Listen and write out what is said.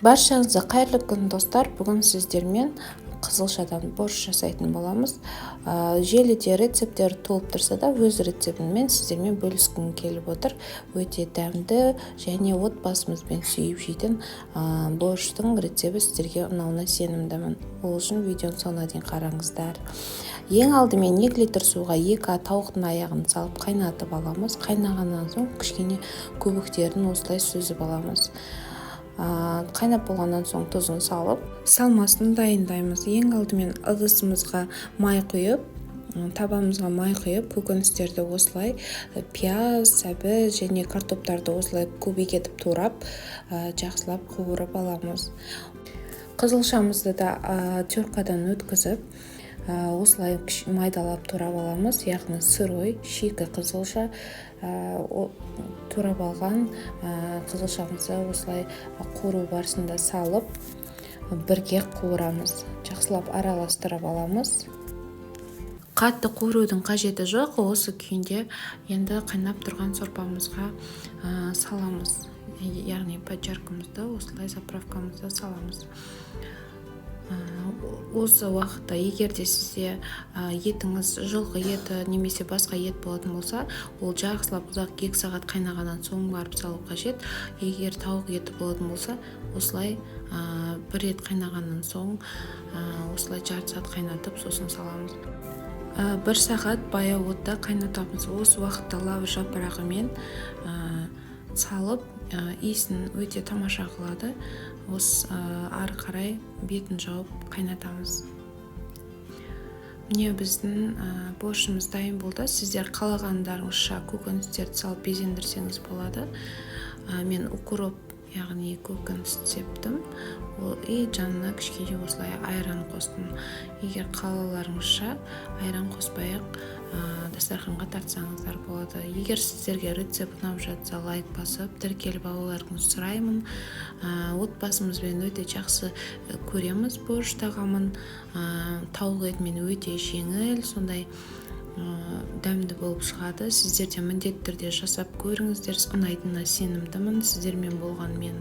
Баршаңызға қайырлы күн достар. Бүгін сіздермен қызылшадан борщ жасайтын боламыз. Желіде рецепттер толып тұрса да, өз рецептіммен сіздермен бөліскім келіп отыр. Өте дәмді және отбасымызбен сүйіп жейтін борщтың рецепті сіздерге ұнауына сенімдімін. Ол үшін видеоны соңына дейін қараңыздар. Ең алдымен 2 литр суға 2 тауықтың аяғын салып қайнатып аламыз. Қайнағаннан соң кішкене көбіктерін осылай сүзіп аламыз. Қайнап болғаннан соң тұзын салып, салмасын дайындаймыз. Ең алдымен ыдысымызға май құйып, табамызға май құйып, көкөністерді осылай пияз, сәбіз және картоптарды осылай көбейіп турап, жақсылап қуырып аламыз. Қызылшамызды да теркадан өткізіп, осылай майдалап турап аламыз. Яғни сырой, шикі қызылша, турап алған қызылшамызды осылай қуыру барысында салып, бірге қуырамыз. Жақсылап араластырып аламыз. Қатты қуырудың қажеті жоқ. Осы күйінде енді қайнап тұрған сорпамызға саламыз. Яғни поджаркамызды осылай заправкамызды саламыз. Осы уақытта егер де сізде етіңіз жылқы еті немесе басқа ет болатын болса, ол жақсылап ұзақ 2 сағат қайнағаннан соң барып салу қажет. Егер тауық еті болатын болса, осылай бір рет қайнағаннан соң осылай жарты сағат қайнатып, сосын саламыз. 1 сағат баяу отта қайнатамыз. Осы уақытта лавр жапырағымен салып, иісін өте тамаша қылады. Осы ары қарай бетін жауып қайнатамыз. Міне біздің борщымыз дайын болды. Сіздер қалағандарыңызша көкөністерді салып безендірсеңіз болады. Мен укроп, яғни көкөніс септім. И жанына кішкене осылай айран қостым. Егер қалаларыңызша айран қоспайық, дастарханға тартсаңыздар болады. Егер сіздерге рецепт ұнап жатса, лайк басып, тіркеліп алуларыңызды сұраймын. Отбасымызбен өте жақсы көреміз борщ тағамын. Тауық етімен өте жеңіл, сондай дәмді болып шығады. Сіздер де міндетті түрде жасап көріңіздер. Ұнайтынына сенімдімін. Сіздермен болған мен